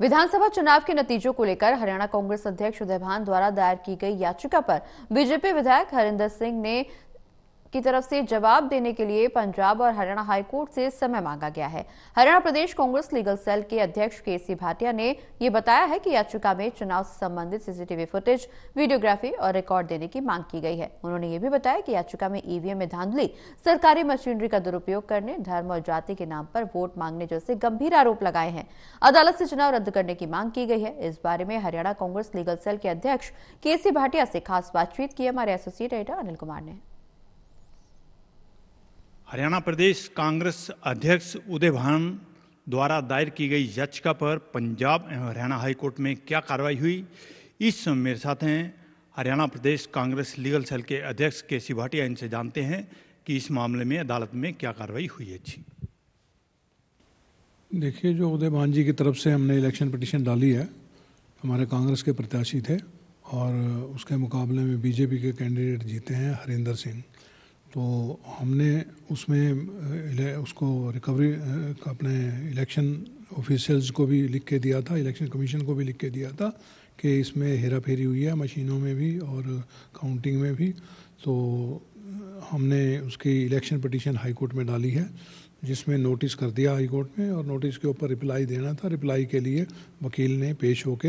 विधानसभा चुनाव के नतीजों को लेकर हरियाणा कांग्रेस अध्यक्ष उदय भान द्वारा दायर की गई याचिका पर बीजेपी विधायक हरिंदर सिंह ने की तरफ से जवाब देने के लिए पंजाब और हरियाणा हाईकोर्ट से समय मांगा गया है। हरियाणा प्रदेश कांग्रेस लीगल सेल के अध्यक्ष केसी भाटिया ने यह बताया है कि याचिका में चुनाव से संबंधित सीसीटीवी फुटेज, वीडियोग्राफी और रिकॉर्ड देने की मांग की गई है। उन्होंने यह भी बताया कि याचिका में ईवीएम में धांधली, सरकारी मशीनरी का दुरुपयोग करने, धर्म और जाति के नाम पर वोट मांगने जैसे गंभीर आरोप लगाए हैं। अदालत से चुनाव रद्द करने की मांग की गई है। इस बारे में हरियाणा कांग्रेस लीगल सेल के अध्यक्ष केसी भाटिया से खास बातचीत की हमारे एसोसिएट एडिटर अनिल कुमार ने। हरियाणा प्रदेश कांग्रेस अध्यक्ष उदय भान द्वारा दायर की गई याचिका पर पंजाब एवं हरियाणा हाईकोर्ट में क्या कार्रवाई हुई, इस समय मेरे साथ हैं हरियाणा प्रदेश कांग्रेस लीगल सेल के अध्यक्ष केसी भाटिया। इनसे जानते हैं कि इस मामले में अदालत में क्या कार्रवाई हुई है। जी देखिए, जो उदय भान जी की तरफ से हमने इलेक्शन पिटीशन डाली है, हमारे कांग्रेस के प्रत्याशी थे और उसके मुकाबले में बीजेपी के कैंडिडेट जीते हैं हरिंदर सिंह। तो हमने उसमें उसको रिकवरी अपने इलेक्शन ऑफिशियल्स को भी लिख के दिया था, इलेक्शन कमीशन को भी लिख के दिया था कि इसमें हेरा फेरी हुई है, मशीनों में भी और काउंटिंग में भी। तो हमने उसकी इलेक्शन पिटीशन हाई कोर्ट में डाली है, जिसमें नोटिस कर दिया हाई कोर्ट में और नोटिस के ऊपर रिप्लाई देना था। रिप्लाई के लिए वकील ने पेश होके,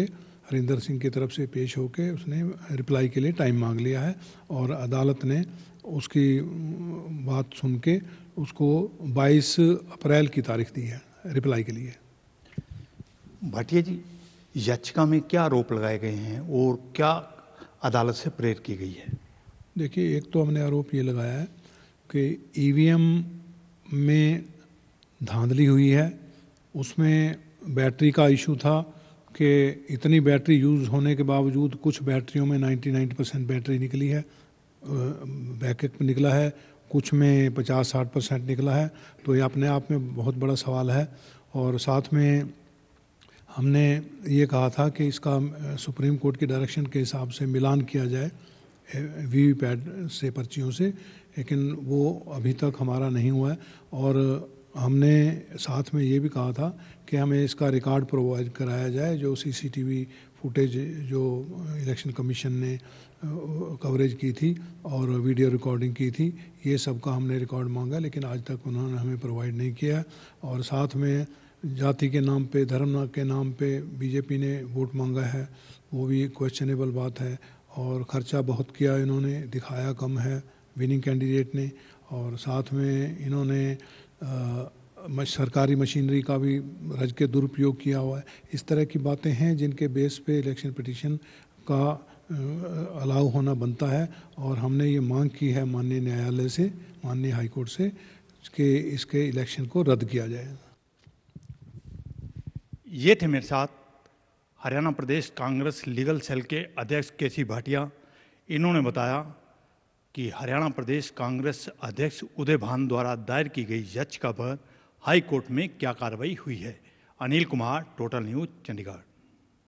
हरिंदर सिंह की तरफ से पेश होके उसने रिप्लाई के लिए टाइम मांग लिया है और अदालत ने उसकी बात सुन के उसको 22 अप्रैल की तारीख दी है रिप्लाई के लिए। भाटिया जी, याचिका में क्या आरोप लगाए गए हैं और क्या अदालत से प्रेरित की गई है? देखिए, एक तो हमने आरोप ये लगाया है कि ईवीएम में धांधली हुई है। उसमें बैटरी का इशू था कि इतनी बैटरी यूज़ होने के बावजूद कुछ बैटरियों में 99% बैटरी निकली है, बैकअप निकला है, कुछ में 50-60% निकला है। तो ये अपने आप में बहुत बड़ा सवाल है। और साथ में हमने ये कहा था कि इसका सुप्रीम कोर्ट की डायरेक्शन के हिसाब से मिलान किया जाए वीवीपैट से पर्चियों से, लेकिन वो अभी तक हमारा नहीं हुआ है। और हमने साथ में ये भी कहा था कि हमें इसका रिकॉर्ड प्रोवाइड कराया जाए, जो सीसीटीवी फुटेज जो इलेक्शन कमीशन ने कवरेज की थी और वीडियो रिकॉर्डिंग की थी, ये सब का हमने रिकॉर्ड मांगा, लेकिन आज तक उन्होंने हमें प्रोवाइड नहीं किया। और साथ में जाति के नाम पे, धर्म के नाम पे बीजेपी ने वोट मांगा है, वो भी क्वेश्चनेबल बात है। और ख़र्चा बहुत किया इन्होंने, दिखाया कम है विनिंग कैंडिडेट ने। और साथ में इन्होंने सरकारी मशीनरी का भी रज के दुरुपयोग किया हुआ है। इस तरह की बातें हैं जिनके बेस पे इलेक्शन पिटीशन का अलाउ होना बनता है। और हमने ये मांग की है माननीय न्यायालय से, माननीय हाईकोर्ट से, कि इसके इलेक्शन को रद्द किया जाए। ये थे मेरे साथ हरियाणा प्रदेश कांग्रेस लीगल सेल के अध्यक्ष केसी भाटिया। इन्होंने बताया कि हरियाणा प्रदेश कांग्रेस अध्यक्ष उदय भान द्वारा दायर की गई याचिका पर हाई कोर्ट में क्या कार्रवाई हुई है। Anil Kumar, total news, Chandigarh.